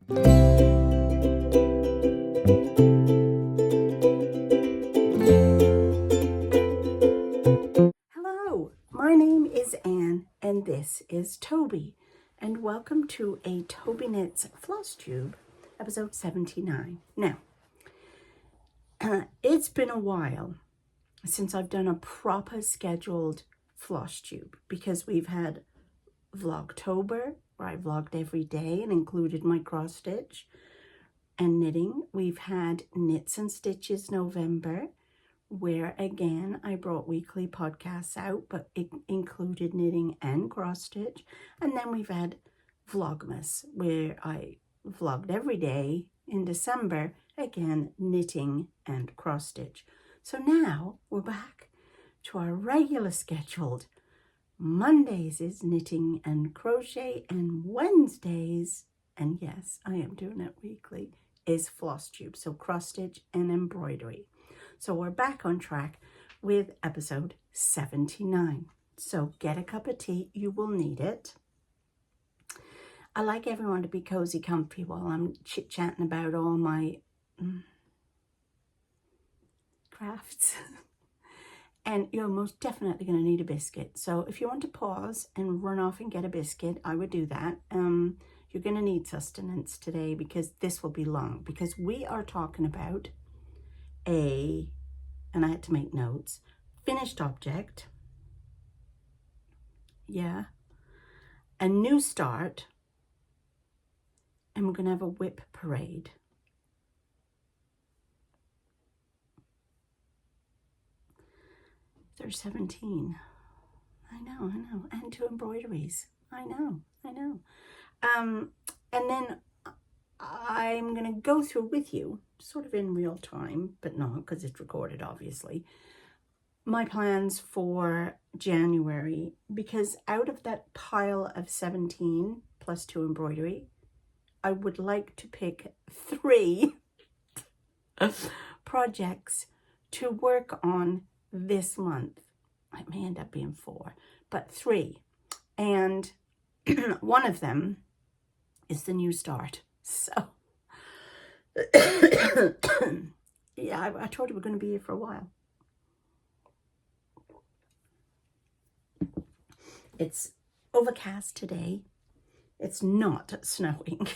Hello, my name is Anne and this is Toby, and welcome to a Tobyknits Flosstube, episode 79. Now, it's been a while since I've done a proper scheduled Flosstube because we've had Vlogtober, where I vlogged every day and included my cross stitch and knitting. We've had Knits and Stitches November, where again I brought weekly podcasts out, but it included knitting and cross stitch. And then we've had Vlogmas, where I vlogged every day in December, again knitting and cross stitch. So now we're back to our regular scheduled. Mondays is knitting and crochet, and Wednesdays, and yes, I am doing it weekly, is Flosstube, so cross stitch and embroidery. So we're back on track with episode 79. So get a cup of tea, you will need it. I like everyone to be cozy, comfy while I'm chit-chatting about all my crafts. And you're most definitely going to need a biscuit. So if you want to pause and run off and get a biscuit, I would do that. You're going to need sustenance today because this will be long. Because we are talking about and I had to make notes, finished object. Yeah. A new start. And we're going to have a WIP parade. There's 17. I know. And 2 embroideries. I know. And then I'm going to go through with you, sort of in real time, but not because it's recorded, obviously, my plans for January. Because out of that pile of 17 plus 2 embroidery, I would like to pick 3 projects to work on this month. It may end up being 4, but 3. And one of them is the new start. So, yeah, I told you we're going to be here for a while. It's overcast today. It's not snowing,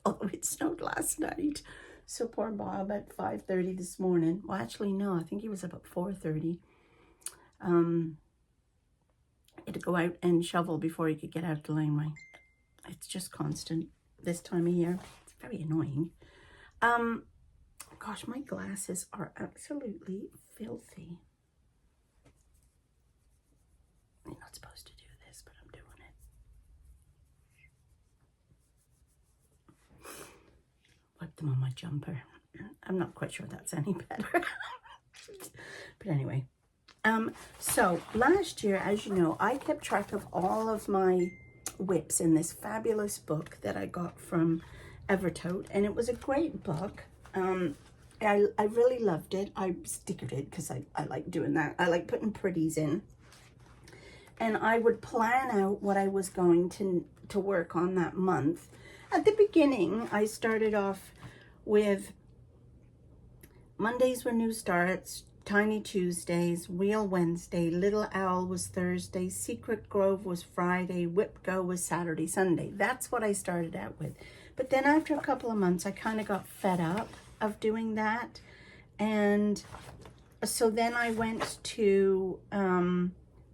although it snowed last night. So poor Bob at 5:30 this morning. Well, actually, no, I think he was up at 4:30. He had to go out and shovel before he could get out the laneway. It's just constant this time of year. It's very annoying. Gosh, my glasses are absolutely filthy. You're not supposed to do this, but I'm doing it. Wipe them on my jumper. I'm not quite sure that's any better. But anyway. So last year, as you know, I kept track of all of my WIPs in this fabulous book that I got from Evertote, and it was a great book. I really loved it. I stickered it because I like doing that. I like putting pretties in. And I would plan out what I was going to work on that month. At the beginning, I started off with Mondays were new starts, Tiny Tuesdays, Wheel Wednesday, Little Owl was Thursday, Secret Grove was Friday, WIP Go was Saturday, Sunday. That's what I started out with. But then after a couple of months, I kind of got fed up of doing that. And so then I went to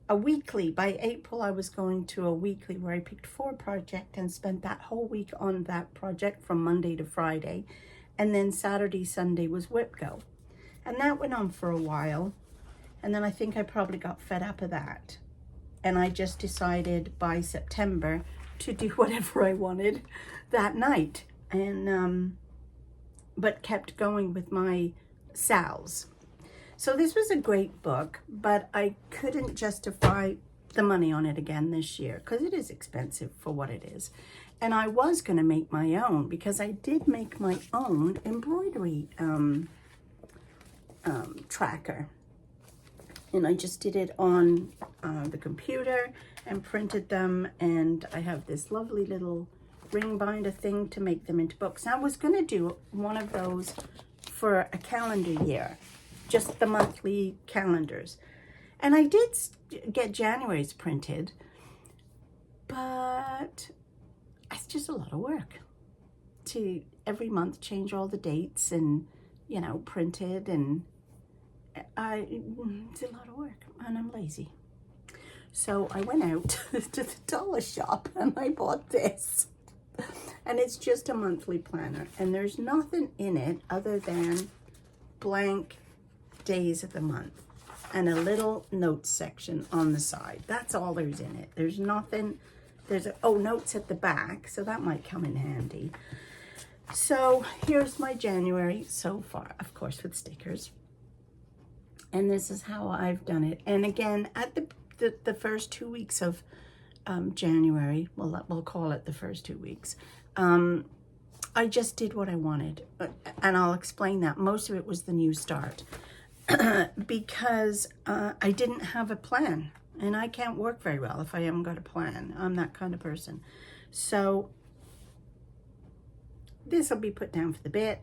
a weekly. By April, I was going to a weekly where I picked 4 projects and spent that whole week on that project from Monday to Friday. And then Saturday, Sunday was WIP Go. And that went on for a while. And then I think I probably got fed up of that. And I just decided by September to do whatever I wanted that night. And, but kept going with my Sal's. So this was a great book, but I couldn't justify the money on it again this year because it is expensive for what it is. And I was going to make my own because I did make my own embroidery tracker. And I just did it on the computer and printed them. And I have this lovely little ring binder thing to make them into books. I was going to do one of those for a calendar year, just the monthly calendars. And I did get January's printed, but it's just a lot of work to every month change all the dates and, you know, print it. And it's a lot of work and I'm lazy. So I went out to the dollar shop and I bought this. And it's just a monthly planner. And there's nothing in it other than blank days of the month and a little notes section on the side. That's all there's in it. There's nothing. There's notes at the back, so that might come in handy. So here's my January so far, of course, with stickers. And this is how I've done it. And again, at the first 2 weeks of January, well, we'll call it the first 2 weeks, I just did what I wanted. And I'll explain that. Most of it was the new start because I didn't have a plan. And I can't work very well if I haven't got a plan. I'm that kind of person. So this will be put down for the bit.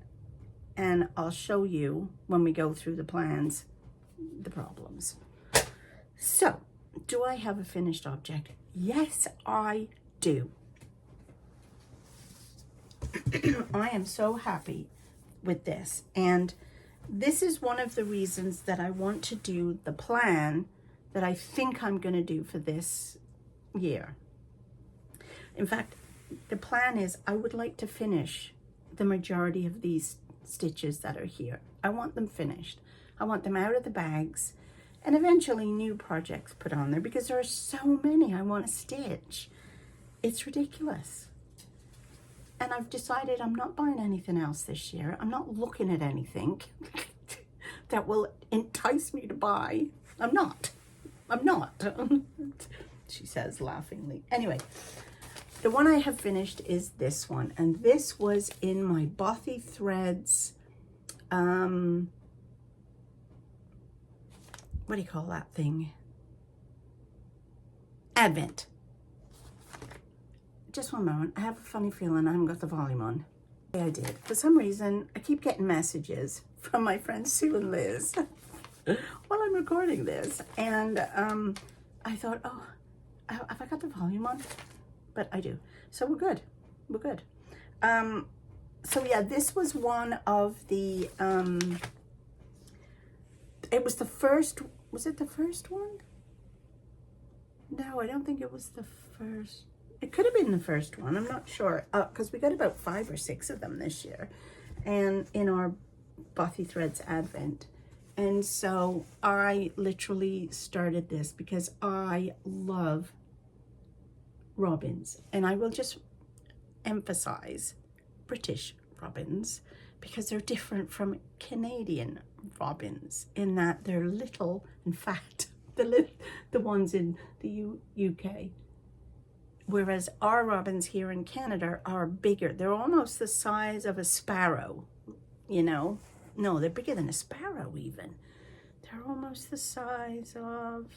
And I'll show you when we go through the plans, the problems. So, do I have a finished object? Yes, I do. I am so happy with this. And this is one of the reasons that I want to do the plan that I think I'm going to do for this year. In fact, the plan is I would like to finish the majority of these stitches that are here. I want them finished. I want them out of the bags and eventually new projects put on there because there are so many I want to stitch. It's ridiculous. And I've decided I'm not buying anything else this year. I'm not looking at anything that will entice me to buy. I'm not. She says laughingly. Anyway, the one I have finished is this one. And this was in my Bothy Threads, what do you call that thing? Advent. Just one moment. I have a funny feeling I haven't got the volume on. I did. For some reason, I keep getting messages from my friends Sue and Liz while I'm recording this. And I thought, oh, have I got the volume on? But I do. So we're good. We're good. So yeah, this was one of the, it was the first, was it the first one? No, I don't think it was the first. It could have been the first one. I'm not sure. Because we got about 5 or 6 of them this year. And in our Bothy Threads Advent. And so I literally started this because I love robins. And I will just emphasize British robins because they're different from Canadian robins in that they're little and fat. The ones in the UK. Whereas our robins here in Canada are bigger. They're almost the size of a sparrow, you know. No, they're bigger than a sparrow even. They're almost the size of,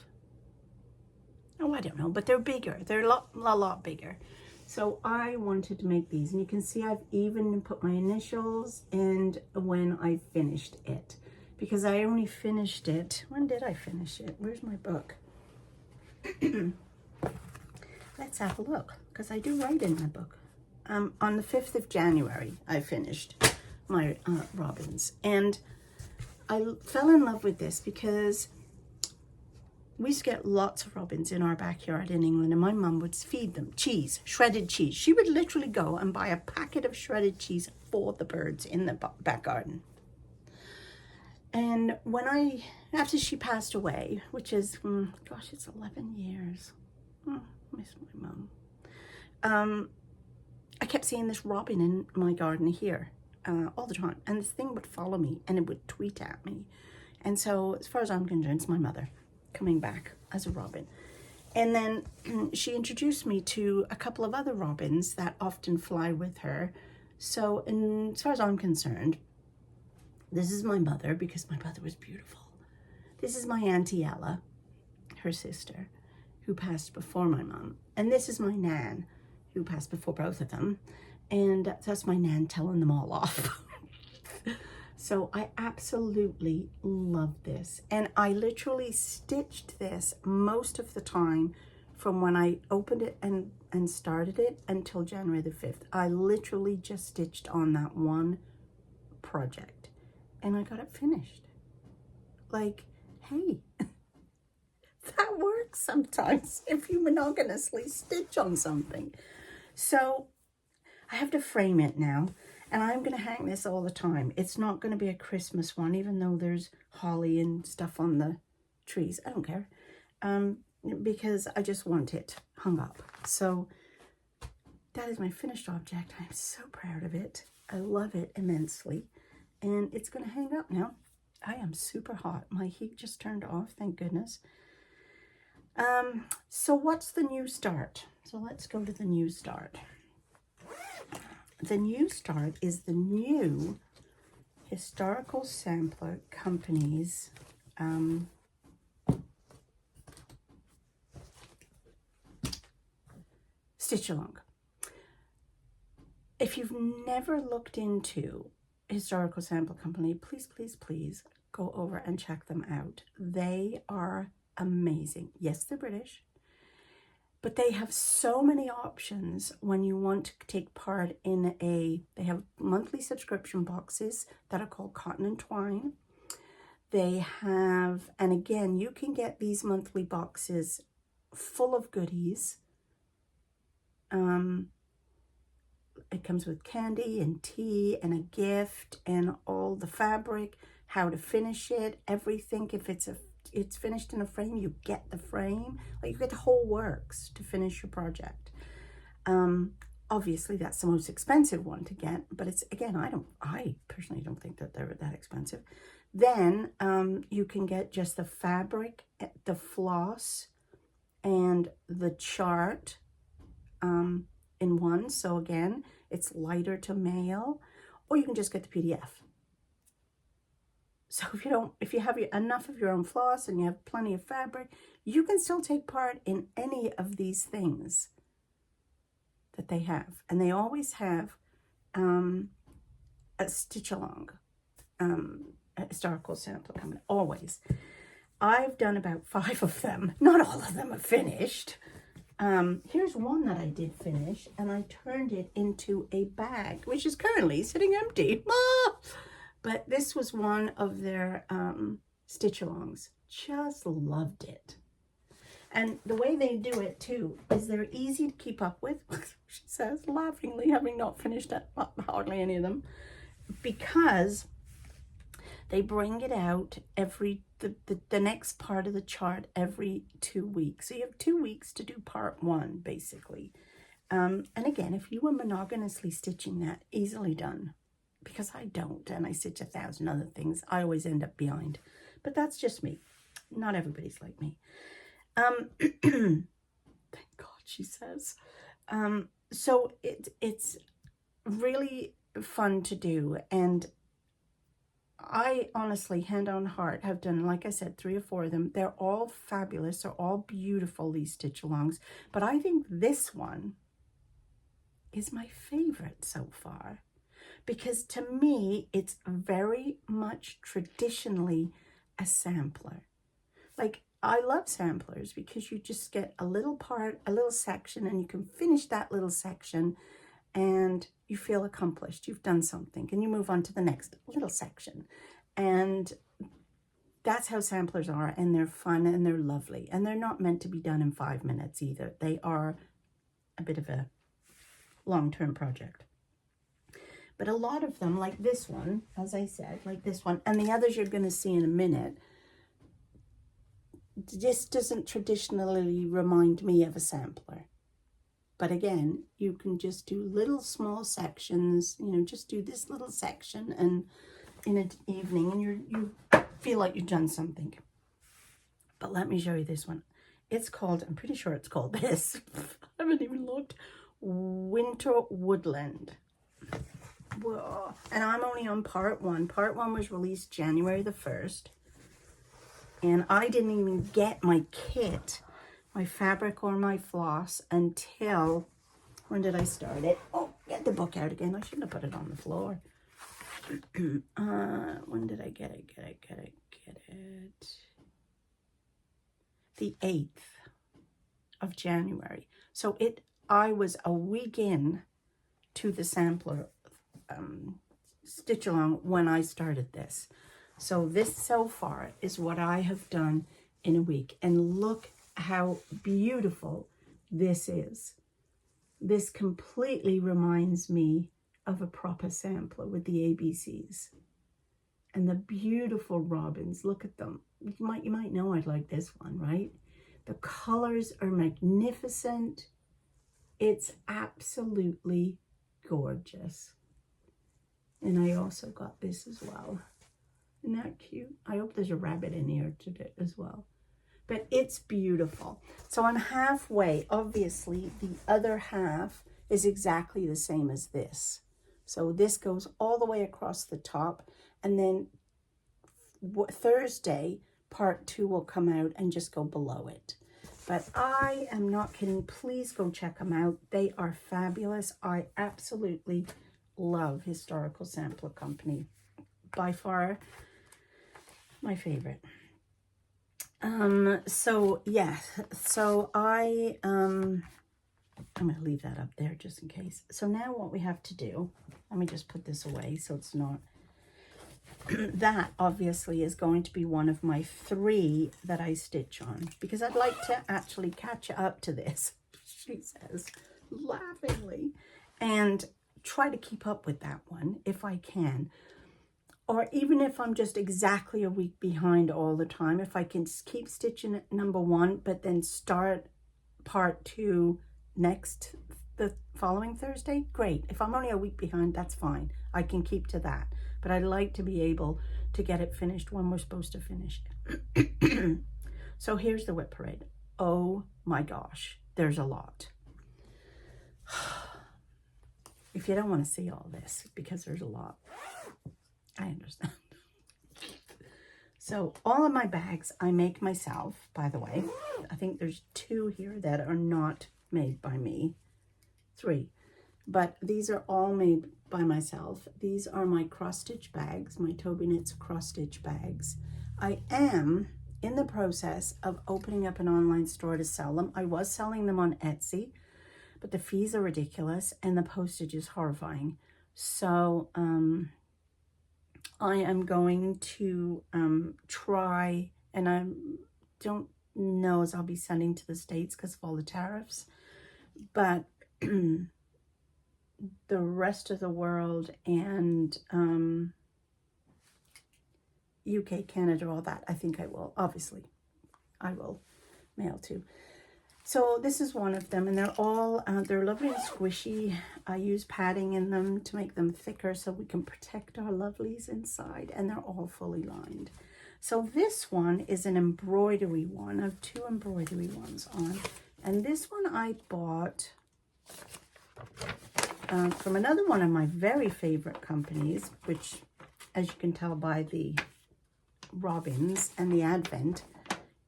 oh, I don't know, but they're bigger. They're a lot bigger. So I wanted to make these. And you can see I've even put my initials and when I finished it. Because I only finished it, when did I finish it? Where's my book? Let's have a look, because I do write in my book. On the 5th of January, I finished my robins. And I fell in love with this because we used to get lots of robins in our backyard in England, and my mum would feed them cheese, shredded cheese. She would literally go and buy a packet of shredded cheese for the birds in the back garden. And when after she passed away, which is, gosh, it's 11 years. Oh, I miss my mum. I kept seeing this robin in my garden here all the time. And this thing would follow me and it would tweet at me. And so as far as I'm concerned, it's my mother coming back as a robin. And then she introduced me to a couple of other robins that often fly with her. So as far as I'm concerned, this is my mother because my mother was beautiful. This is my Auntie Ella, her sister, who passed before my mum. And this is my Nan, who passed before both of them. And that's my nan telling them all off. So I absolutely love this. And I literally stitched this most of the time from when I opened it and started it until January the 5th. I literally just stitched on that one project and I got it finished. Like, hey, that works sometimes if you monogamously stitch on something. So I have to frame it now, and I'm going to hang this all the time. It's not going to be a Christmas one, even though there's holly and stuff on the trees. I don't care, because I just want it hung up. So that is my finished object. I'm so proud of it. I love it immensely, and it's going to hang up now. I am super hot. My heat just turned off, thank goodness. So what's the new start? So let's go to the new start. The new start is the new Historical Sampler Company's stitch along. If you've never looked into Historical Sampler Company, please, please, please go over and check them out. They are amazing. Yes, they're British, but they have so many options when you want to take part in they have monthly subscription boxes that are called Cotton and Twine. They have, and again, you can get these monthly boxes full of goodies. It comes with candy and tea and a gift and all the fabric, how to finish it, everything. If it's finished in a frame, you get the frame. Like, you get the whole works to finish your project. Obviously that's the most expensive one to get, but it's, again, I personally don't think that they're that expensive. Then you can get just the fabric, the floss, and the chart in one. So again, it's lighter to mail, or you can just get the PDF. So if you have enough of your own floss and you have plenty of fabric, you can still take part in any of these things that they have. And they always have a stitch along, a Historical Sampler Company, always. I've done about 5 of them. Not all of them are finished. Here's one that I did finish, and I turned it into a bag, which is currently sitting empty. Ah! But this was one of their stitch-alongs. Just loved it. And the way they do it, too, is they're easy to keep up with, she says, laughingly, having not finished hardly any of them, because they bring it out the next part of the chart every 2 weeks. So you have 2 weeks to do part 1, basically. And again, if you were monogamously stitching that, easily done. Because I don't, and I stitch 1,000 other things. I always end up behind. But that's just me. Not everybody's like me. Thank God, she says. So it's really fun to do. And I honestly, hand on heart, have done, like I said, 3 or 4 of them. They're all fabulous. They're all beautiful, these stitch-alongs. But I think this one is my favorite so far. Because to me, it's very much traditionally a sampler. Like, I love samplers because you just get a little part, a little section, and you can finish that little section and you feel accomplished. You've done something, and you move on to the next little section. And that's how samplers are, and they're fun and they're lovely. And they're not meant to be done in 5 minutes either. They are a bit of a long-term project. But a lot of them, like this one, as I said, like this one, and the others you're going to see in a minute, just doesn't traditionally remind me of a sampler. But again, you can just do little small sections, you know, just do this little section and in an evening, and you feel like you've done something. But let me show you this one. It's called, I'm pretty sure it's called this. I haven't even looked. Winter Woodland. Whoa. And I'm only on part 1. Part 1 was released January the 1st. And I didn't even get my kit, my fabric or my floss, until When did I start it? Oh, get the book out again. I shouldn't have put it on the floor. When did I get it? Get it. The 8th of January. So I was a week in to the sampler stitch along when I started this. So this so far is what I have done in a week. And look how beautiful this is. This completely reminds me of a proper sampler with the ABCs. And the beautiful robins, look at them. You might know I'd like this one, right? The colors are magnificent. It's absolutely gorgeous. And I also got this as well. Isn't that cute? I hope there's a rabbit in here today as well. But it's beautiful. So I'm halfway. Obviously, the other half is exactly the same as this. So this goes all the way across the top. And then Thursday, part 2 will come out and just go below it. But I am not kidding. Please go check them out. They are fabulous. I absolutely love Historical Sampler Company. By far, my favorite. So yeah, so I'm going to leave that up there just in case. So now what we have to do, let me just put this away so it's not, that obviously is going to be one of my 3 that I stitch on, because I'd like to actually catch up to this, she says laughingly, and try to keep up with that one if I can. Or even if I'm just exactly a week behind all the time, if I can keep stitching at number 1, but then start part 2 the following Thursday, great. If I'm only a week behind, that's fine. I can keep to that. But I'd like to be able to get it finished when we're supposed to finish it. So here's the WIP parade. Oh my gosh, there's a lot. If you don't want to see all this, because there's a lot, I understand. So all of my bags I make myself, by the way. I think there's 2 here that are not made by me. 3. But these are all made by myself. These are my cross-stitch bags, my Tobyknits cross-stitch bags. I am in the process of opening up an online store to sell them. I was selling them on Etsy, but the fees are ridiculous and the postage is horrifying. So, I am going to try, and I don't know as I'll be sending to the States because of all the tariffs, but the rest of the world and UK, Canada, all that, I think I will, obviously, I will mail to. So this is one of them, and they're all, they're lovely and squishy. I use padding in them to make them thicker so we can protect our lovelies inside, and they're all fully lined. So this one is an embroidery one. I have 2 embroidery ones on, and this one I bought from another one of my very favorite companies, which, as you can tell by the robins and the advent,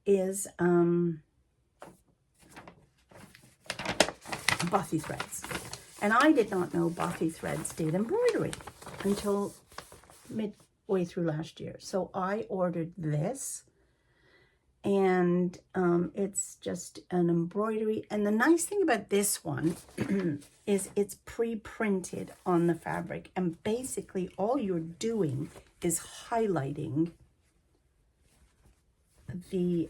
is Bothy Threads. And I did not know Bothy Threads did embroidery until midway through last year. So I ordered this, and it's just an embroidery. And the nice thing about this one is it's pre-printed on the fabric, and basically all you're doing is highlighting the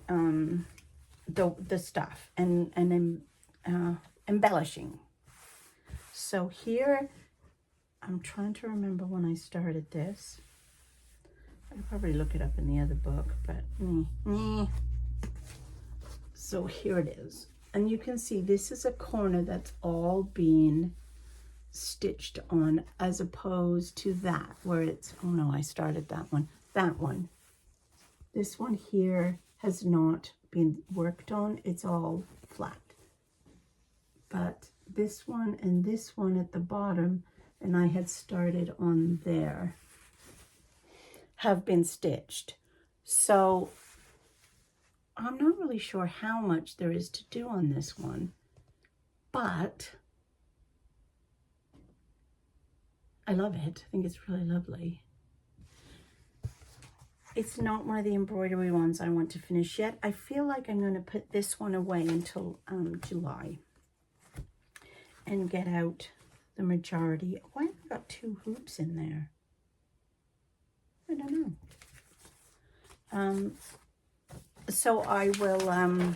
stuff and embellishing. So here, I'm trying to remember when I started this. I could probably look it up in the other book, but so here it is. And you can see this is a corner that's all being stitched on, as opposed to that where it's, oh no, I started that one. That one. This one here has not been worked on. It's all flat. But this one and this one at the bottom, and I had started on there, have been stitched. So I'm not really sure how much there is to do on this one, but I love it. I think it's really lovely. It's not one of the embroidery ones I want to finish yet. I feel like I'm going to put this one away until July and get out the majority. Why have I got 2 hoops in there? I don't know. So I will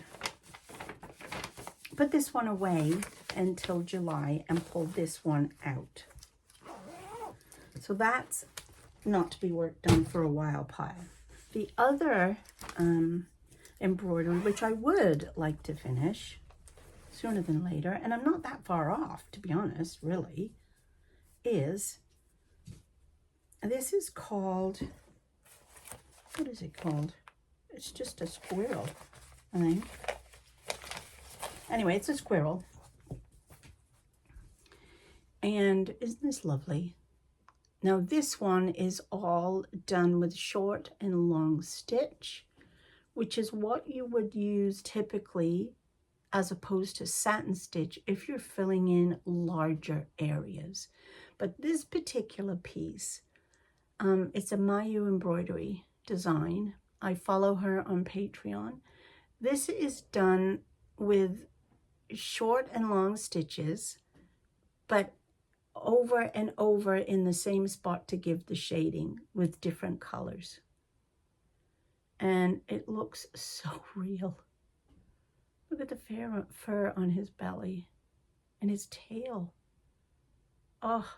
put this one away until July and pull this one out. So that's not to be worked on for a while pile. The other embroidery, which I would like to finish sooner than later, and I'm not that far off, to be honest, really, is, this is called, what is it called? It's just a squirrel, I think. Anyway, it's a squirrel. And isn't this lovely? Now this one is all done with short and long stitch, which is what you would use typically as opposed to satin stitch if you're filling in larger areas. But this particular piece, it's a Mayu embroidery design. I follow her on Patreon. This is done with short and long stitches, but over and over in the same spot to give the shading with different colors. And it looks so real. Look at the fur on his belly and his tail. Oh,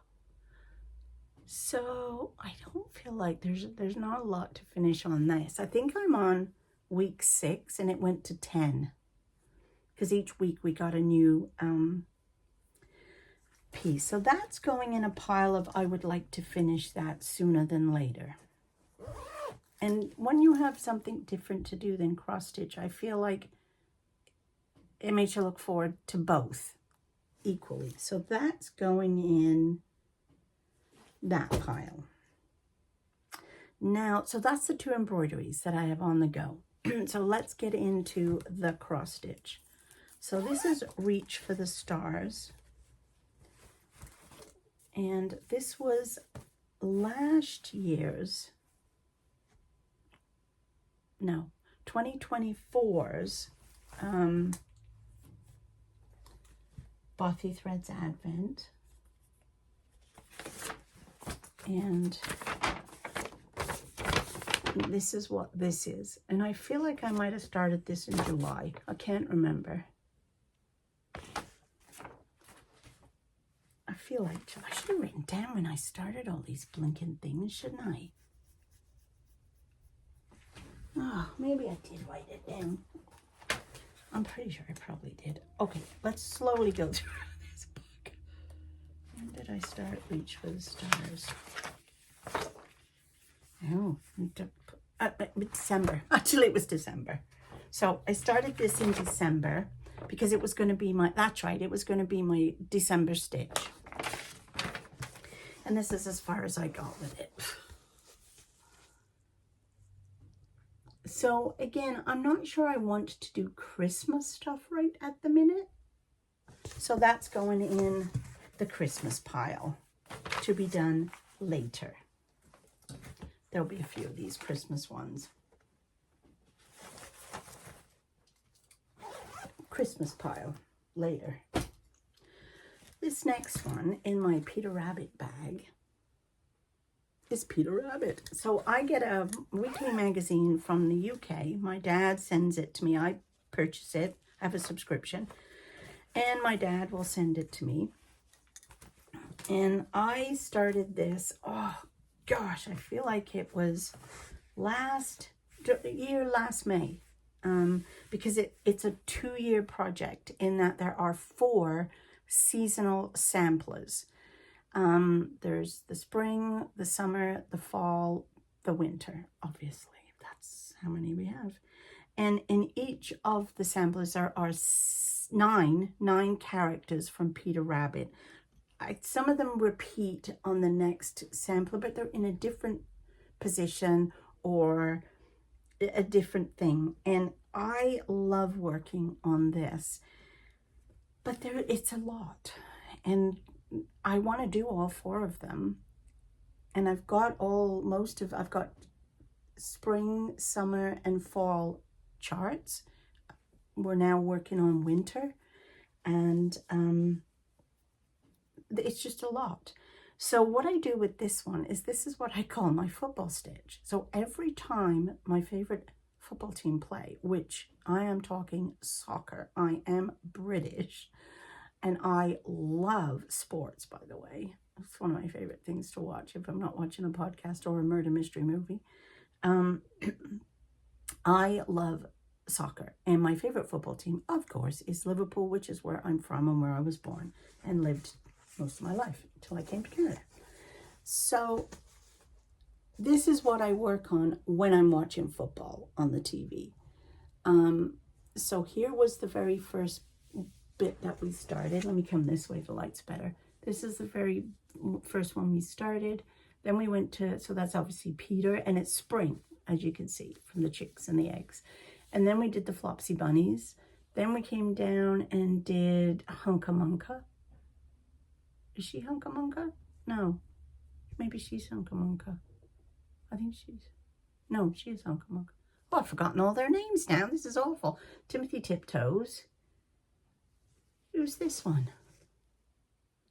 so I don't feel like there's not a lot to finish on this. I think I'm on week 6 and it went to 10 because each week we got a new piece. So that's going in a pile of I would like to finish that sooner than later. And when you have something different to do than cross stitch, I feel like it makes you look forward to both equally. So that's going in that pile. Now, so that's the 2 embroideries that I have on the go. So let's get into the cross stitch. So this is Reach for the Stars. And this was last year's, no, 2024's Bothy Threads Advent. And this is what this is. And I feel like I might have started this in July. I can't remember. I feel like I should have written down when I started all these blinking things, shouldn't I? Oh, maybe I did write it down. I'm pretty sure I probably did. Okay, let's slowly go through this book. When did I start Reach for the Stars? Oh, December. Actually, it was December. So I started this in December because it was going to be my, that's right, it was going to be my December stitch. And this is as far as I got with it. So again, I'm not sure I want to do Christmas stuff right at the minute. So that's going in the Christmas pile to be done later. There'll be a few of these Christmas ones. Christmas pile later. This next one in my Peter Rabbit bag is Peter Rabbit. So I get a weekly magazine from the UK. My dad sends it to me. I purchase it. I have a subscription. And my dad will send it to me. And I started this, oh gosh, I feel like it was last May. Because it's a 2-year project in that there are 4 seasonal samplers. There's the spring, the summer, the fall, the winter, obviously. That's how many we have. And in each of the samplers, there are 9 characters from Peter Rabbit. Some of them repeat on the next sampler, but they're in a different position or a different thing. And I love working on this, but it's a lot. And I want to do all 4 of them. And I've got I've got spring, summer, and fall charts. We're now working on winter, and it's just a lot. So what I do with this one is, this is what I call my football stitch. So every time my favorite football team play, which I am talking soccer, I am British, and I love sports, by the way. It's one of my favorite things to watch if I'm not watching a podcast or a murder mystery movie. I love soccer, and my favorite football team, of course, is Liverpool, which is where I'm from and where I was born and lived most of my life until I came to Canada. So this is what I work on when I'm watching football on the TV. So here was the very first bit that we started. Let me come this way, the light's better. This is the very first one we started. Then we went to, so that's obviously Peter, and it's spring, as you can see, from the chicks and the eggs. And then we did the Flopsy Bunnies. Then we came down and did Hunka Munka. Is she Hunka Munka? No. Maybe she's Hunka Munka. I think she's... No, she is Hunka Munka. Oh, I've forgotten all their names now. This is awful. Timothy Tiptoes. Who's this one?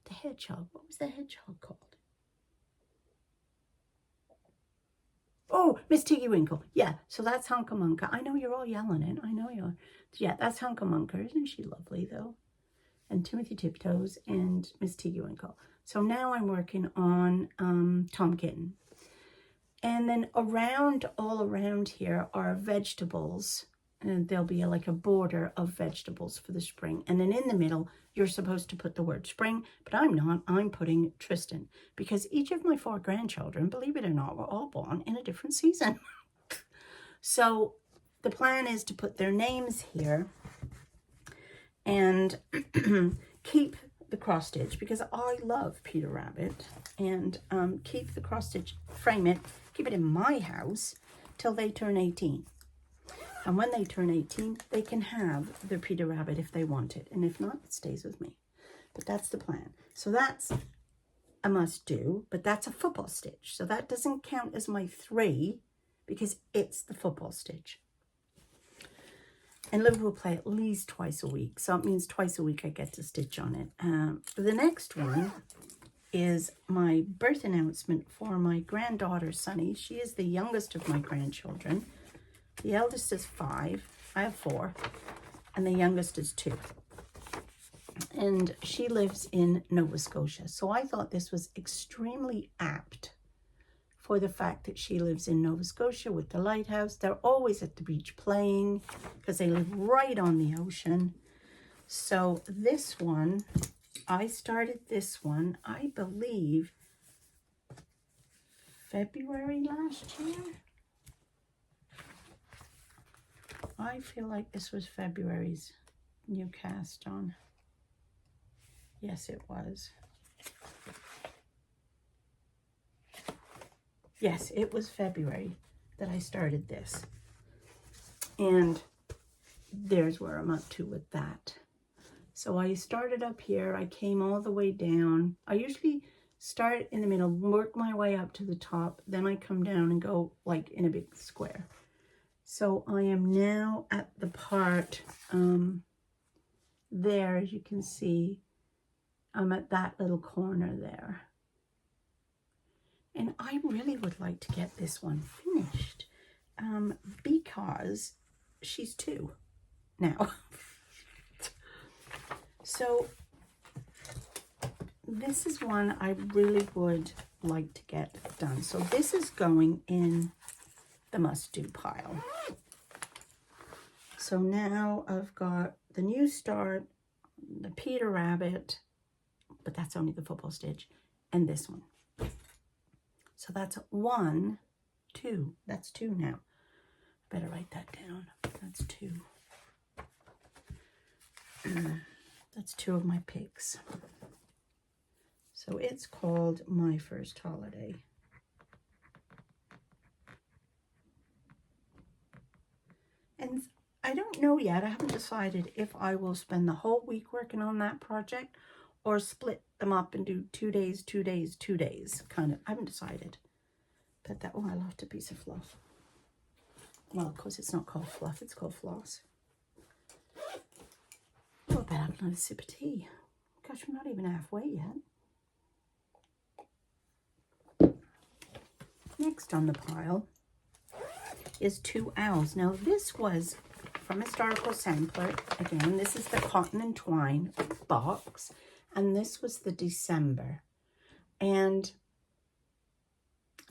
The hedgehog. What was the hedgehog called? Oh, Miss Tiggy Winkle. Yeah, so that's Hunka Munka. I know you're all yelling it. I know you're... Yeah, that's Hunka Munka. Isn't she lovely, though? And Timothy Tiptoes and Miss Tiggy Winkle. So now I'm working on Tom Kitten. And then all around here are vegetables. And there'll be like a border of vegetables for the spring. And then in the middle, you're supposed to put the word spring, but I'm not. I'm putting Tristan, because each of my 4 grandchildren, believe it or not, were all born in a different season. So the plan is to put their names here and keep the cross stitch, because I love Peter Rabbit, and keep the cross stitch, frame it, keep it in my house till they turn 18. And when they turn 18, they can have their Peter Rabbit if they want it. And if not, it stays with me. But that's the plan. So that's a must do, but that's a football stitch. So that doesn't count as my 3 because it's the football stitch. And Liverpool play at least twice a week. So it means twice a week I get to stitch on it. The next one is my birth announcement for my granddaughter, Sunny. She is the youngest of my grandchildren. The eldest is 5, I have 4, and the youngest is 2. And she lives in Nova Scotia. So I thought this was extremely apt for the fact that she lives in Nova Scotia with the lighthouse. They're always at the beach playing because they live right on the ocean. So this one, I started this one, I believe, February last year. I feel like this was February's new cast on. Yes, it was. Yes, it was February that I started this. And there's where I'm up to with that. So I started up here. I came all the way down. I usually start in the middle, work my way up to the top. Then I come down and go like in a big square. So I am now at the part there, as you can see, I'm at that little corner there. And I really would like to get this one finished because she's 2 now. So this is one I really would like to get done. So this is going in the must-do pile. So now I've got the new start, the Peter Rabbit, but that's only the football stitch, and this one. So that's 1, 2. That's 2 now. Better write that down. That's 2. That's 2 of my pigs. So it's called My First Holiday. And I don't know yet. I haven't decided if I will spend the whole week working on that project or split them up and do 2 days, 2 days, 2 days, kind of. I haven't decided. But that, oh, I lost a piece of fluff. Well, of course, it's not called fluff, it's called floss. Oh, I better have another sip of tea. Gosh, we're not even halfway yet. Next on the pile is 2 owls. Now, this was from Historical Sampler. Again, this is the Cotton and Twine box. And this was the December. And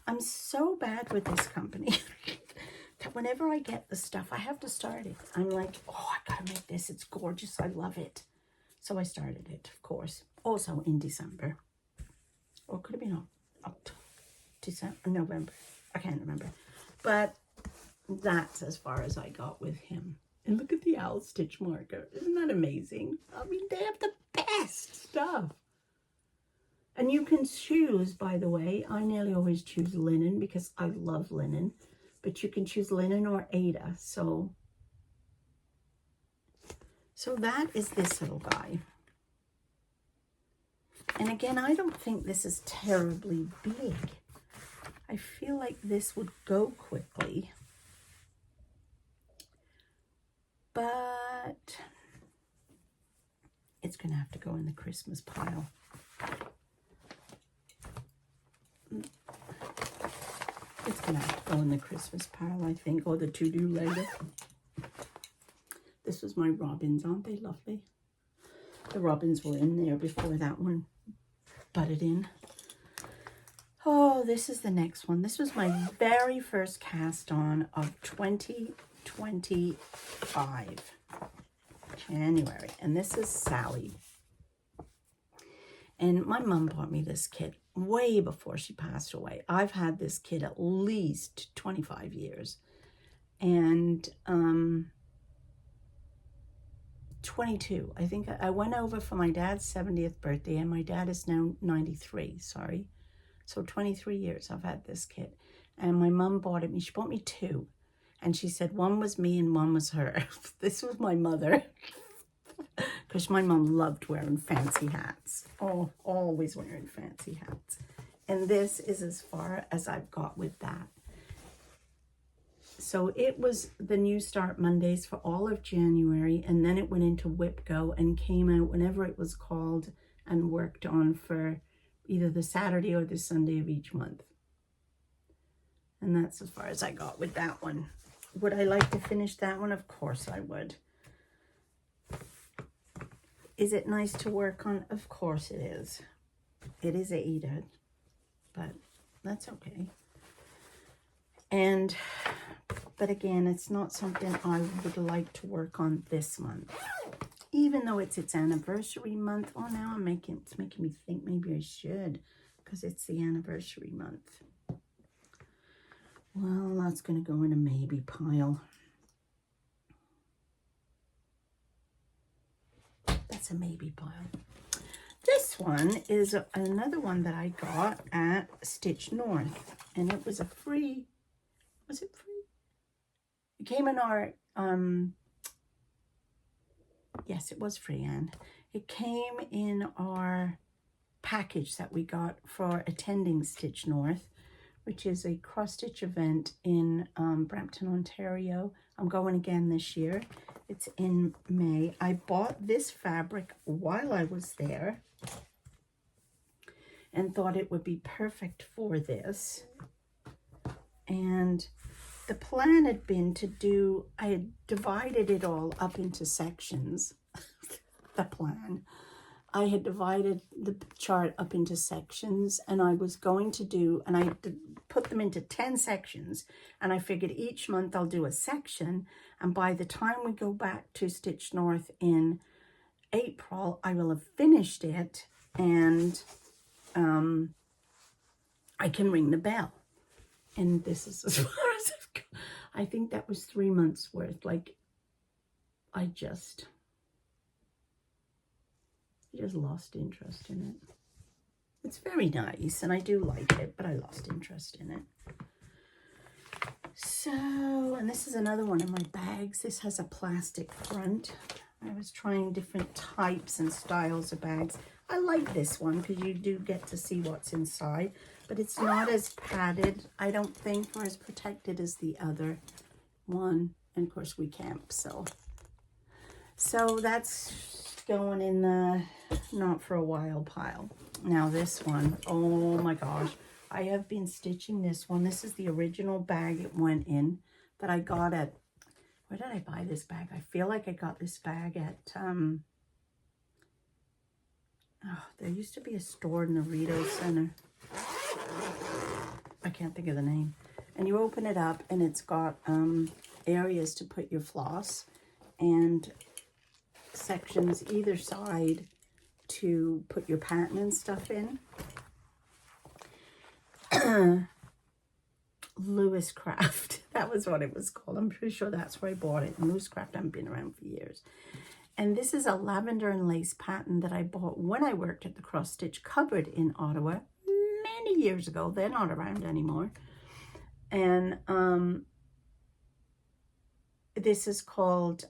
I'm so bad with this company that whenever I get the stuff, I have to start it. I'm like, oh, I gotta make this. It's gorgeous. I love it. So I started it, of course. Also in December. Or could it be not December, November? I can't remember. But that's as far as I got with him. And look at the owl stitch marker. Isn't that amazing? I mean, they have the best stuff. And you can choose, by the way, I nearly always choose linen because I love linen. But you can choose linen or Aida. So that is this little guy. And again, I don't think this is terribly big. I feel like this would go quickly. But it's going to have to go in the Christmas pile. It's going to have to go in the Christmas pile, I think, or the to-do later. This was my robins. Aren't they lovely? The robins were in there before that one butted in. Oh, this is the next one. This was my very first cast on of 2025. January. And this is Sally. And my mum bought me this kit way before she passed away. I've had this kit at least 25 years. And 22. I think I went over for my dad's 70th birthday, and my dad is now 93, sorry. So 23 years I've had this kit. And my mum bought it me. She bought me 2. And she said one was me and one was her. This was my mother. Because my mum loved wearing fancy hats. Oh, always wearing fancy hats. And this is as far as I've got with that. So it was the New Start Mondays for all of January. And then it went into WIP Go and came out whenever it was called and worked on for either the Saturday or the Sunday of each month. And that's as far as I got with that one. Would I like to finish that one? Of course I would. Is it nice to work on? Of course it is. It is Aida, but that's okay. But again, it's not something I would like to work on this month. Even though it's its anniversary month. Oh, now it's making me think maybe I should, because it's the anniversary month. Well, that's going to go in a maybe pile. That's a maybe pile. This one is another one that I got at Stitch North. And it was a free, was it free? It came in our, yes, it was free, Anne. It came in our package that we got for attending Stitch North, which is a cross-stitch event in Brampton, Ontario. I'm going again this year. It's in May. I bought this fabric while I was there and thought it would be perfect for this. And the plan had been to do, I had divided it all up into sections. The plan. I had divided the chart up into sections, and I was going to do, and I put them into 10 sections, and I figured each month I'll do a section, and by the time we go back to Stitch North in April, I will have finished it, and I can ring the bell. And this is as far as I've got. I think that was 3 months worth. Like, I just lost interest in it. It's very nice, and I do like it, but I lost interest in it. So, and this is another one of my bags. This has a plastic front. I was trying different types and styles of bags. I like this one because you do get to see what's inside, but it's not as padded, I don't think, or as protected as the other one. And of course we camp, so that's going in the not for a while pile. Now this one, oh my gosh, I have been stitching this one. This is the original bag it went in that I got at, where did I buy this bag? I feel like I got this bag at there used to be a store in the Rito Center. I can't think of the name. And you open it up and it's got areas to put your floss and sections either side to put your pattern and stuff in. Lewis Craft, that was what it was called. I'm pretty sure that's where I bought it. And Lewis Craft haven't been around for years. And this is a lavender and lace pattern that I bought when I worked at the Cross Stitch Cupboard in Ottawa many years ago. They're not around anymore. And this is called,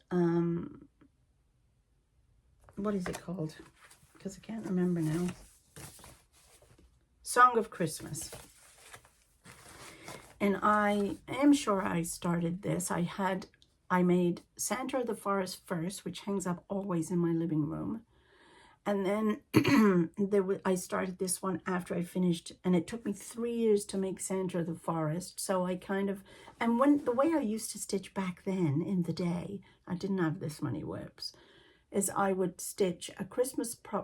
what is it called? Because I can't remember now. Song of Christmas. And I am sure I started this. I made Santa of the Forest first, which hangs up always in my living room. And then I started this one after I finished, and it took me 3 years to make Santa of the Forest. So I kind of, and the way I used to stitch back then in the day, I didn't have this many WIPs, is I would stitch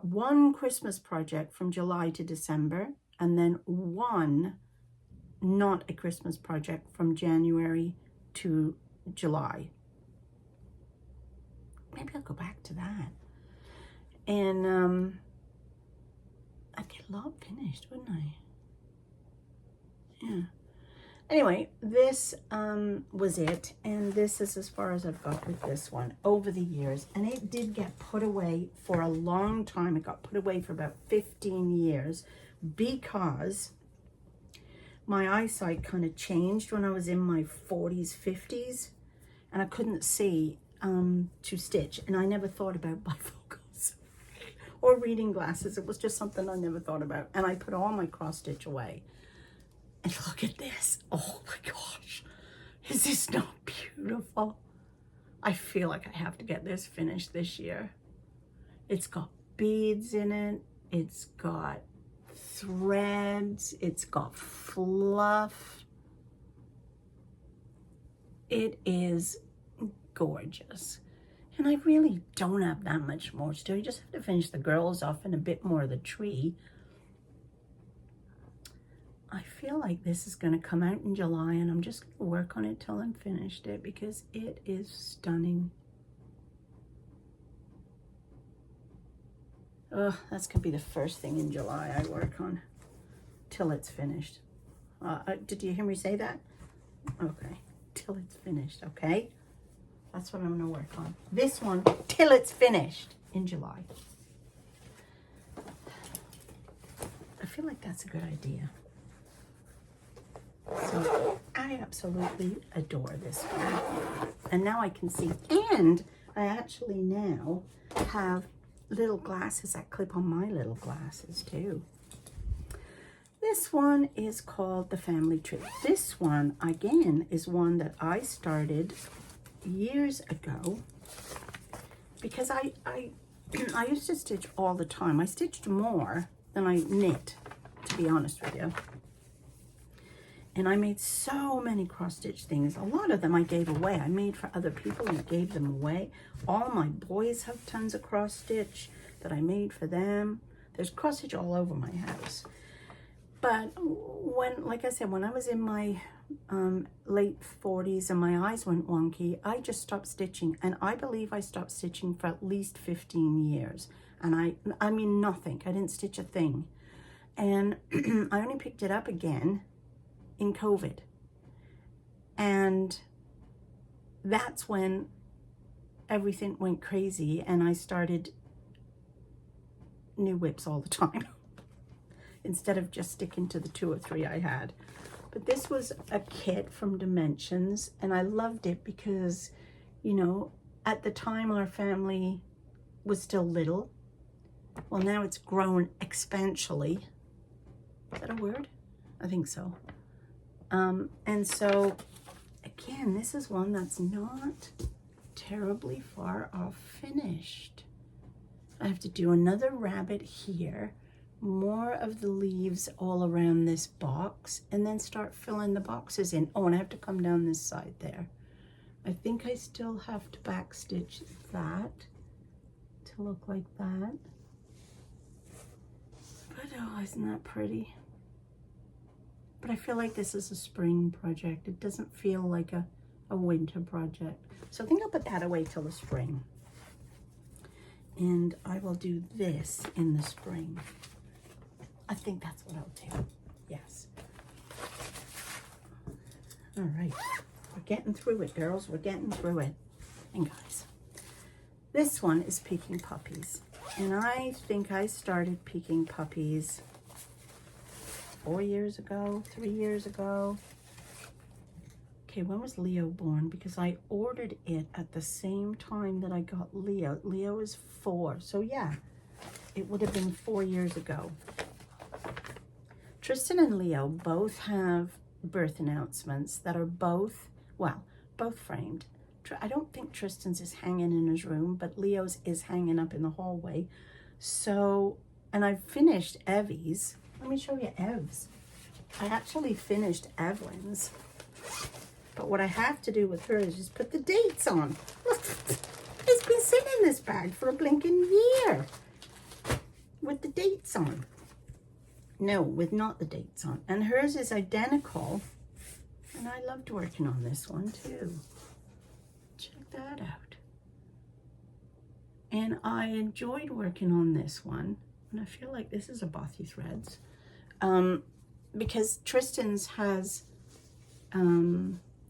one Christmas project from July to December, and then one not a Christmas project from January to July. Maybe I'll go back to that. And I'd get a lot finished, wouldn't I? Yeah. Anyway, this was it. And this is as far as I've got with this one over the years. And it did get put away for a long time. It got put away for about 15 years because my eyesight kind of changed when I was in my 40s, 50s. And I couldn't see to stitch. And I never thought about bifocals or reading glasses. It was just something I never thought about. And I put all my cross stitch away. And look at this. Oh my gosh. Is this not beautiful? I feel like I have to get this finished this year. It's got beads in it. It's got threads. It's got fluff. It is gorgeous. And I really don't have that much more to do. I just have to finish the girls off and a bit more of the tree. I feel like this is going to come out in July, and I'm just going to work on it till I'm finished it because it is stunning. Oh, that's going to be the first thing in July I work on till it's finished. Did you hear me say that? Okay, till it's finished, okay? That's what I'm going to work on. This one till it's finished in July. I feel like that's a good idea. So I absolutely adore this one. And now I can see, and I actually now have little glasses that clip on my little glasses too. This one is called the Family Tree. This one, again, is one that I started years ago because I used to stitch all the time. I stitched more than I knit, to be honest with you. And I made so many cross-stitch things. A lot of them I gave away. I made for other people and gave them away. All my boys have tons of cross-stitch that I made for them. There's cross-stitch all over my house. But when, like I said, when I was in my late 40s and my eyes went wonky, I just stopped stitching. And I believe I stopped stitching for at least 15 years. And I mean nothing. I didn't stitch a thing. And I only picked it up again in COVID. And that's when everything went crazy and I started new WIPs all the time instead of just sticking to the 2 or 3 I had. But this was a kit from Dimensions and I loved it because, you know, at the time our family was still little well, now it's grown exponentially. Is that a word? I think so. And so, again, this is one that's not terribly far off finished. I have to do another rabbit here, more of the leaves all around this box, and then start filling the boxes in. Oh, and I have to come down this side there. I think I still have to backstitch that to look like that. But oh, isn't that pretty? But I feel like this is a spring project. It doesn't feel like a winter project. So I think I'll put that away till the spring. And I will do this in the spring. I think that's what I'll do. Yes. All right. We're getting through it, girls. We're getting through it. And guys, this one is Peking Puppies. And I think I started Peking Puppies 4 years ago, 3 years ago. Okay, when was Leo born? Because I ordered it at the same time that I got Leo. Leo is 4, so yeah, it would have been 4 years ago. Tristan and Leo both have birth announcements that are both, well, both framed. I don't think Tristan's is hanging in his room, but Leo's is hanging up in the hallway. So, and I've finished Evie's. Let me show you Ev's. I actually finished Evelyn's. But what I have to do with her is just put the dates on. It's been sitting in this bag for a blinking year with the dates on. No, with not the dates on. And hers is identical. And I loved working on this one too. Check that out. And I enjoyed working on this one. And I feel like this is a Bothy Threads. Because Tristan's has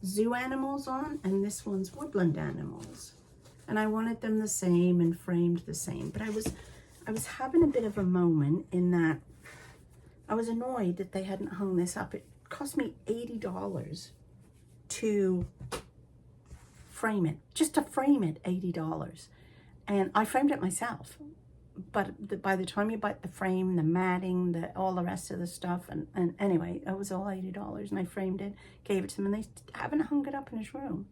zoo animals on, and this one's woodland animals, and I wanted them the same and framed the same. But I was having a bit of a moment in that I was annoyed that they hadn't hung this up. It cost me $80 to frame it, just to frame it, $80, and I framed it myself. But by the time you buy the frame, the matting, all the rest of the stuff, and anyway, it was all $80, and I framed it, gave it to them, and they haven't hung it up in his room.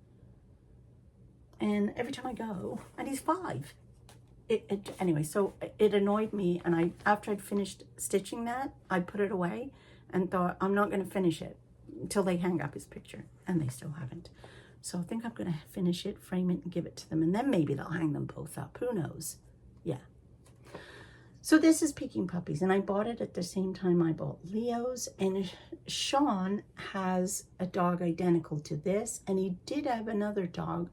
And every time I go, and he's 5. Anyway, so it annoyed me, and after I'd finished stitching that, I put it away and thought, I'm not going to finish it until they hang up his picture, and they still haven't. So I think I'm going to finish it, frame it, and give it to them, and then maybe they'll hang them both up. Who knows? Yeah. So this is Peking Puppies, and I bought it at the same time I bought Leo's, and Sean has a dog identical to this, and he did have another dog,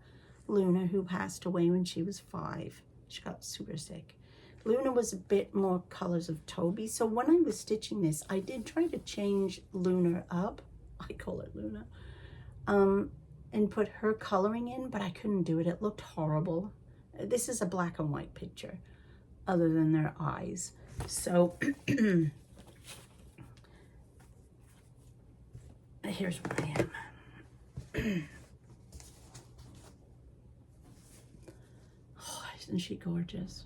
Luna, who passed away when she was 5. She got super sick. Luna was a bit more colors of Toby, so when I was stitching this, I did try to change Luna up. I call it Luna. And put her coloring in, but I couldn't do it. It looked horrible. This is a black and white picture, other than their eyes. So here's where I am. Oh, isn't she gorgeous?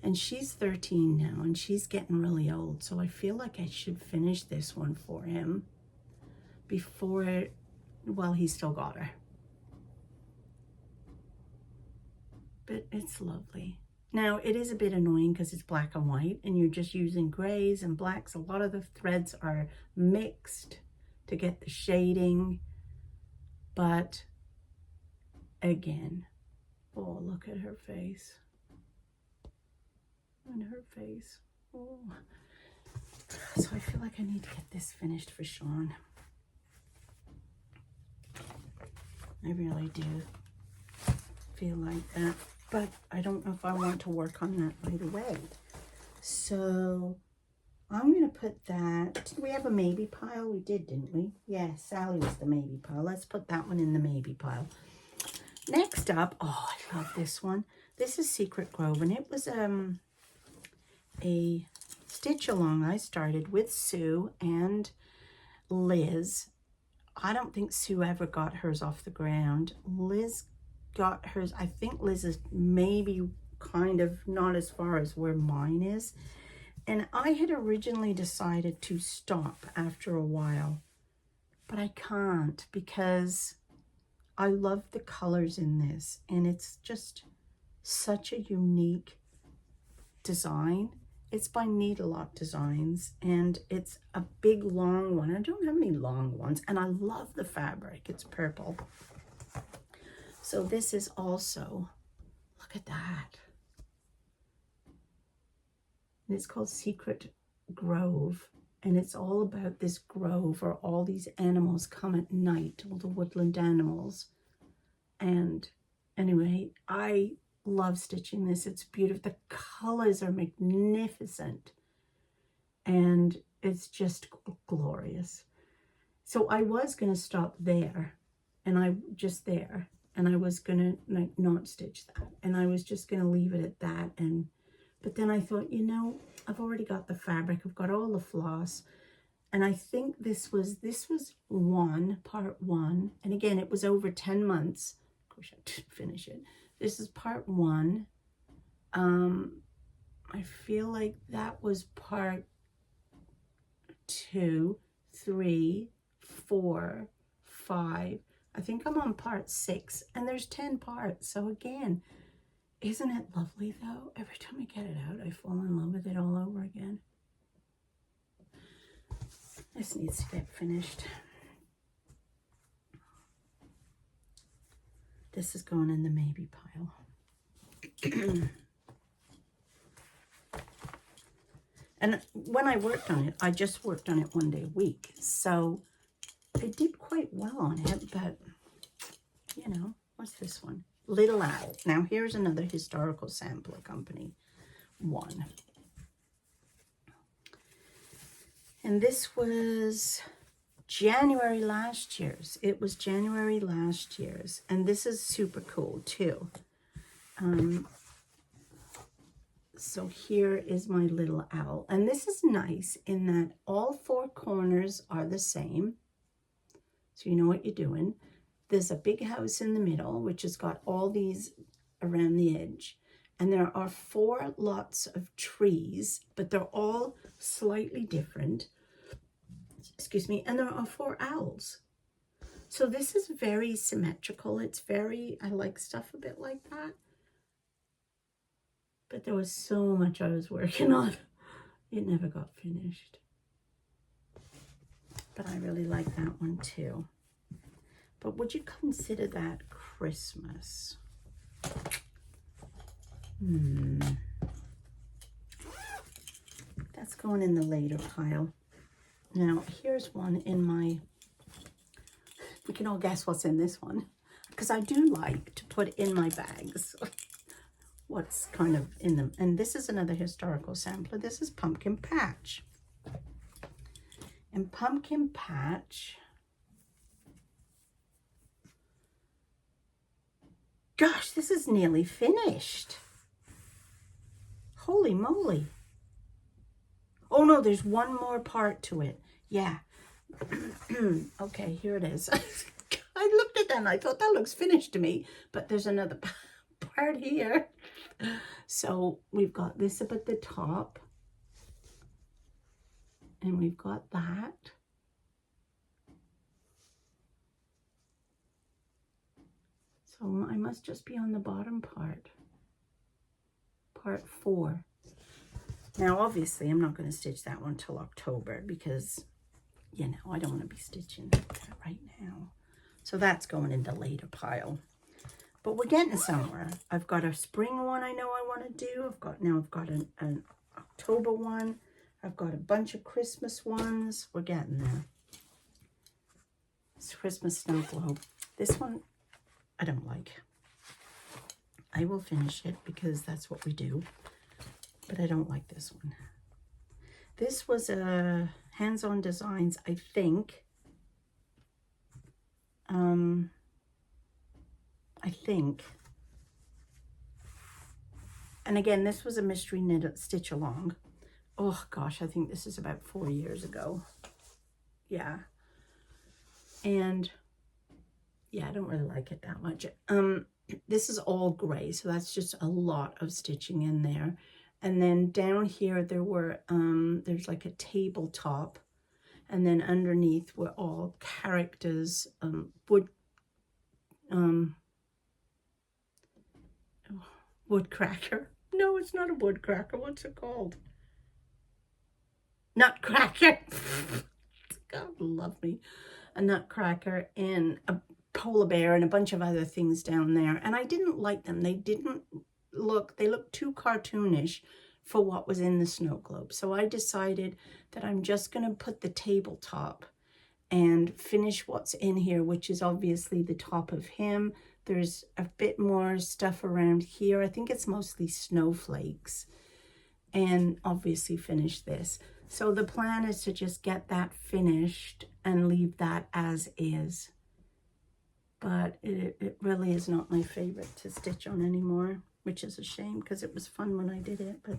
And she's 13 now, and she's getting really old, so I feel like I should finish this one for him before, well, he's still got her. But it's lovely. Now, it is a bit annoying because it's black and white, and you're just using grays and blacks. A lot of the threads are mixed to get the shading. But, again, oh, look at her face. And her face. Oh. So I feel like I need to get this finished for Sean. I really do feel like that. But I don't know if I want to work on that right away. So I'm going to put that. Did we have a maybe pile? We did, didn't we? Yeah, Sally was the maybe pile. Let's put that one in the maybe pile. Next up, oh, I love this one. This is Secret Grove, and it was a stitch along I started with Sue and Liz. I don't think Sue ever got hers off the ground. Liz got hers. I think Liz is maybe kind of not as far as where mine is. And I had originally decided to stop after a while, but I can't because I love the colors in this, and it's just such a unique design. It's by Needle-Lock Designs, and it's a big long one. I don't have any long ones, and I love the fabric. It's purple. So this is also, look at that. And it's called Secret Grove, and it's all about this grove where all these animals come at night, all the woodland animals. And anyway, I love stitching this. It's beautiful. The colors are magnificent, and it's just glorious. So I was going to stop there, and I was going to like not stitch that, and I was just going to leave it at that. And but then I thought, you know, I've already got the fabric, I've got all the floss, and I think this was part one, and again it was over 10 months. Of course I didn't finish it. This is part one. I feel like that was part 2, 3, 4, 5. I think I'm on part 6, and there's 10 parts. So again, isn't it lovely though? Every time I get it out, I fall in love with it all over again. This needs to get finished. This is going in the maybe pile. And when I worked on it, I just worked on it one day a week. So I did quite well on it, but you know, what's this one? Little Owl. Now here's another historical sampler company one. And this was January last year's. It was January last year's. And this is super cool too. So here is my little owl. And this is nice in that all 4 corners are the same. So you know what you're doing. There's a big house in the middle, which has got all these around the edge. And there are 4 lots of trees, but they're all slightly different. Excuse me. And there are 4 owls. So this is very symmetrical. It's very, I like stuff a bit like that. But there was so much I was working on. It never got finished. But I really like that one too. But would you consider that Christmas? That's going in the later pile. Now, here's one in my... We can all guess what's in this one. Because I do like to put in my bags what's kind of in them. And this is another historical sampler. This is Pumpkin Patch. And Pumpkin Patch... Gosh, this is nearly finished. Holy moly. Oh no, there's one more part to it. Yeah. Okay, here it is. I looked at that and I thought that looks finished to me, but there's another part here. So we've got this up at the top, and we've got that. So I must just be on the bottom part, part 4. Now, obviously, I'm not going to stitch that one till October because, you know, I don't want to be stitching that right now. So that's going in the later pile. But we're getting somewhere. I've got a spring one I know I want to do. I've got an October one. I've got a bunch of Christmas ones. We're getting there. It's Christmas snow globe. This one I don't like. I will finish it because that's what we do. But I don't like this one. This was a Hands-On Designs, I think. And again, this was a mystery knit stitch along. Oh gosh, I think this is about 4 years ago. Yeah. And yeah, I don't really like it that much. This is all gray, so that's just a lot of stitching in there. And then down here there were there's like a tabletop, and then underneath were all characters, woodcracker. No, it's not a woodcracker. What's it called? Nutcracker. God love me. A nutcracker and a polar bear and a bunch of other things down there. And I didn't like them. They looked too cartoonish for what was in the snow globe. So I decided that I'm just going to put the tabletop and finish what's in here, which is obviously the top of him. There's a bit more stuff around here. I think it's mostly snowflakes. And obviously finish this. So the plan is to just get that finished and leave that as is. But it really is not my favorite to stitch on anymore, which is a shame because it was fun when I did it. But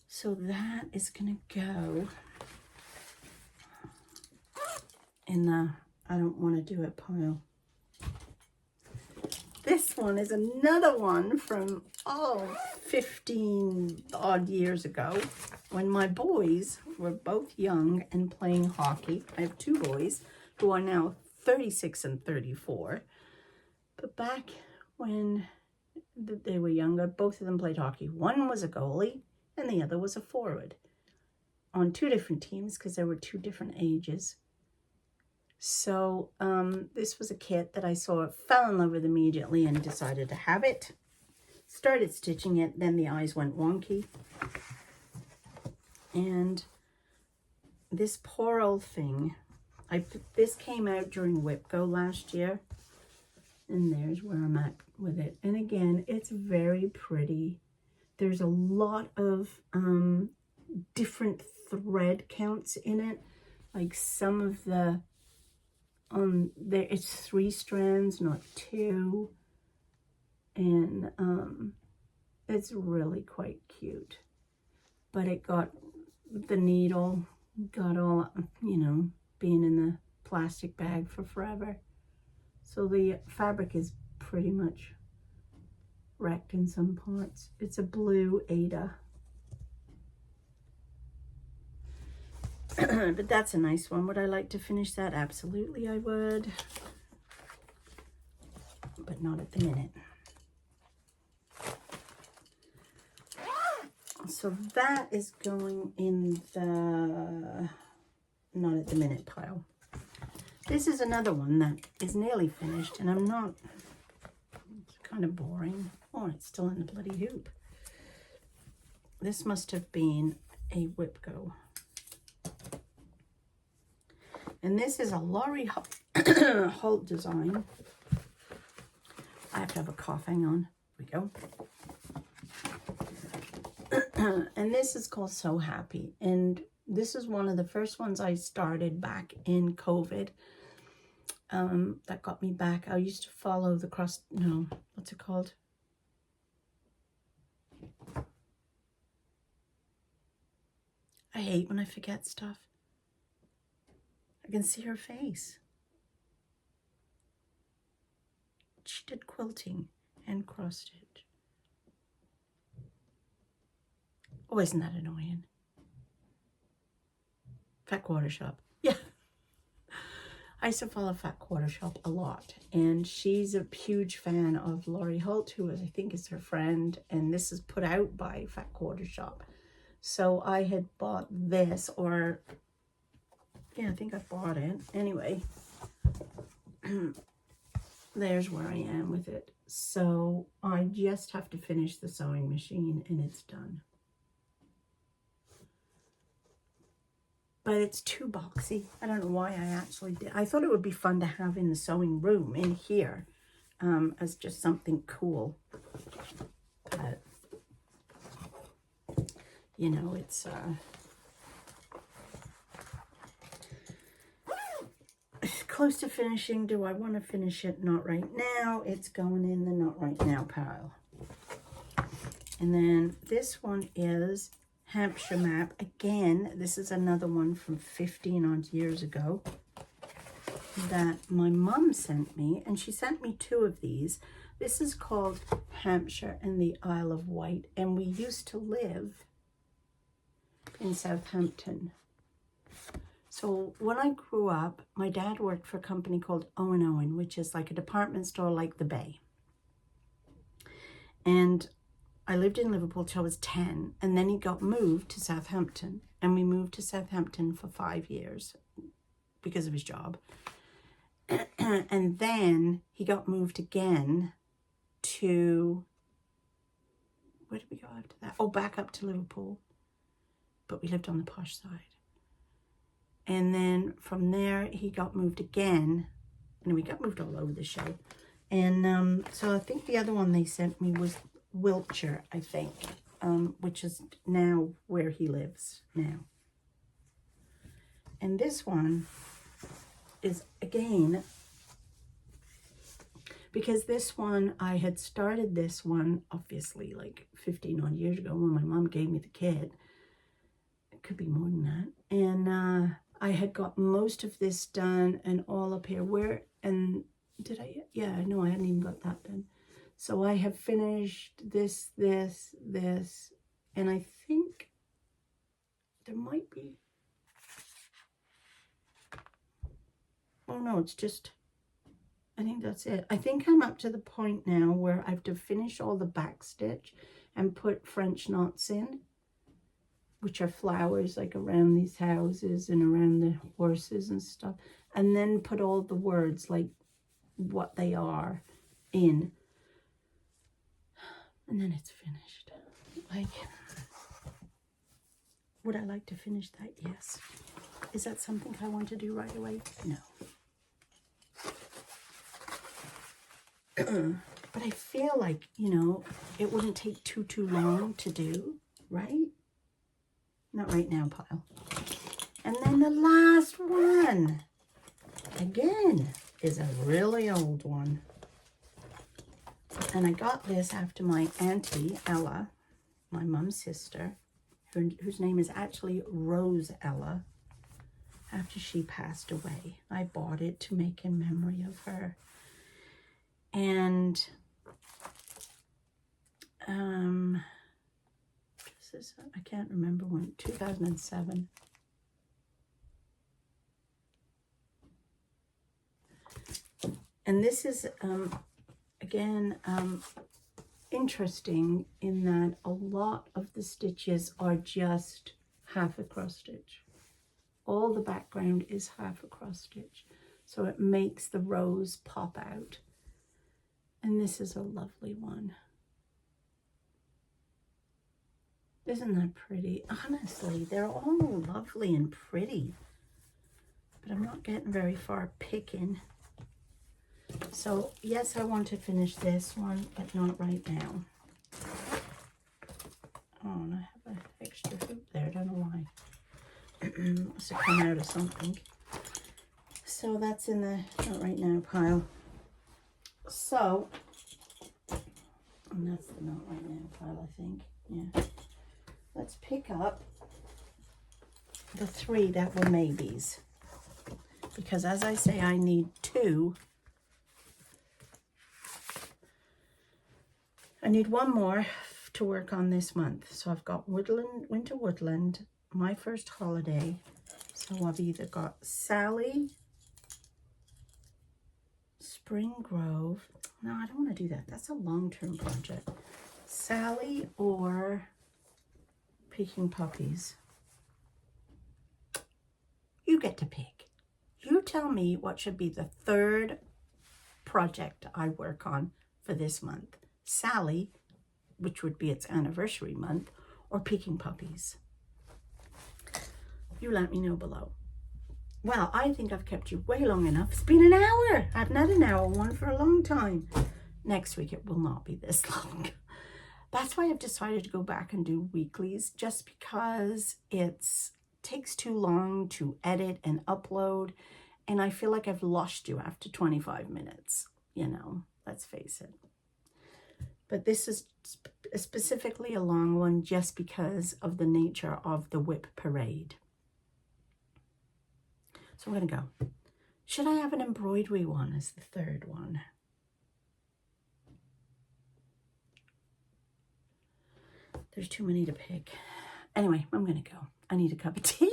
so that is going to go in the I don't want to do it pile. This one is another one from, 15 odd years ago when my boys were both young and playing hockey. I have two boys who are now 36 and 34. But back when they were younger, both of them played hockey. One was a goalie and the other was a forward on two different teams because there were two different ages. So this was a kit that I saw, fell in love with immediately and decided to have it. Started stitching it, then the eyes went wonky. And this poor old thing, this came out during WIP Go last year. And there's where I'm at with it. And again, it's very pretty. There's a lot of different thread counts in it. Like some of the there it's 3 strands, not 2, and it's really quite cute. But it got the needle got all, you know, being in the plastic bag for forever, so the fabric is pretty much wrecked in some parts. It's a blue Ada. But that's a nice one. Would I like to finish that? Absolutely I would. But not at the minute. So that is going in the not at the minute pile. This is another one that is nearly finished and I'm not, it's kind of boring. Oh, it's still in the bloody hoop. This must have been a WIP Go. And this is a Laurie Holt design. I have to have a cough, hang on. Here we go. And this is called So Happy. And this is one of the first ones I started back in COVID. That got me back. I used to follow the what's it called? I hate when I forget stuff. I can see her face. She did quilting and cross stitch. Oh, isn't that annoying? Fat Quarter Shop. Yeah. I used to follow Fat Quarter Shop a lot. And she's a huge fan of Laurie Holt, who I think is her friend. And this is put out by Fat Quarter Shop. So I had bought this, or yeah, I think I bought it. Anyway, there's where I am with it. So I just have to finish the sewing machine and it's done. But it's too boxy. I don't know why I actually did. I thought it would be fun to have in the sewing room in here as just something cool. But, you know, it's close to finishing. Do I want to finish it? Not right now. It's going in the not right now pile. And then this one is Hampshire Map. Again, this is another one from 15 odd years ago. that my mom sent me, and she sent me 2 of these. This is called Hampshire and the Isle of Wight, and we used to live in Southampton. So when I grew up, my dad worked for a company called Owen Owen, which is like a department store like the Bay. And I lived in Liverpool till I was 10, and then he got moved to Southampton, and we moved to Southampton for 5 years because of his job. And then he got moved again to, where did we go after that? Oh, back up to Liverpool. But we lived on the posh side. And then from there, he got moved again. And we got moved all over the show. And so I think the other one they sent me was Wiltshire, I think, which is now where he lives now. And this one is, again, because this one, I had started this one, obviously, like 15 odd years ago when my mom gave me the kit. It could be more than that. And I had got most of this done and all up here. Where, and did I? Yeah, no, I hadn't even got that done. So I have finished this, and I think there might be, oh no, it's just, I think that's it. I think I'm up to the point now where I have to finish all the back stitch and put French knots in, which are flowers like around these houses and around the horses and stuff, and then put all the words like what they are in, and then it's finished. Like, would I like to finish that? Yes. Is that something I want to do right away? No. But I feel like, you know, it wouldn't take too long to do, right? Not right now, Pile. And then the last one, again, is a really old one. And I got this after my auntie, Ella, my mum's sister, whose name is actually Rose Ella, after she passed away. I bought it to make in memory of her. And this is, I can't remember when, 2007. And this is, again, interesting in that a lot of the stitches are just half a cross stitch. All the background is half a cross stitch. So it makes the rose pop out. And this is a lovely one. Isn't that pretty? Honestly, they're all lovely and pretty. But I'm not getting very far picking. So, yes, I want to finish this one, but not right now. Oh, and I have an extra hoop there. I don't know why. Must have come out of something. So that's in the not right now pile. So, and that's the not right now pile, I think. Yeah. Let's pick up the 3 that were maybes. Because as I say, I need 2. I need 1 more to work on this month. So I've got Woodland, Winter Woodland, My First Holiday. So I've either got Sally, Spring Grove. No, I don't want to do that. That's a long-term project. Sally or Peking Puppies. You get to pick. You tell me what should be the 3rd project I work on for this month. Sally, which would be its anniversary month, or Peking Puppies. You let me know below. Well, I think I've kept you way long enough. It's been an hour. I haven't had an hour one for a long time. Next week it will not be this long. That's why I've decided to go back and do weeklies, just because it takes too long to edit and upload, and I feel like I've lost you after 25 minutes, you know, let's face it. But this is specifically a long one just because of the nature of the WIP parade. So I'm going to go. Should I have an embroidery one as the third one? There's too many to pick. Anyway, I'm going to go. I need a cup of tea.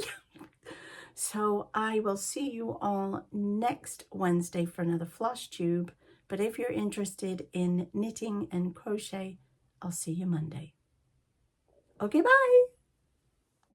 So I will see you all next Wednesday for another floss tube. But if you're interested in knitting and crochet, I'll see you Monday. Okay, bye.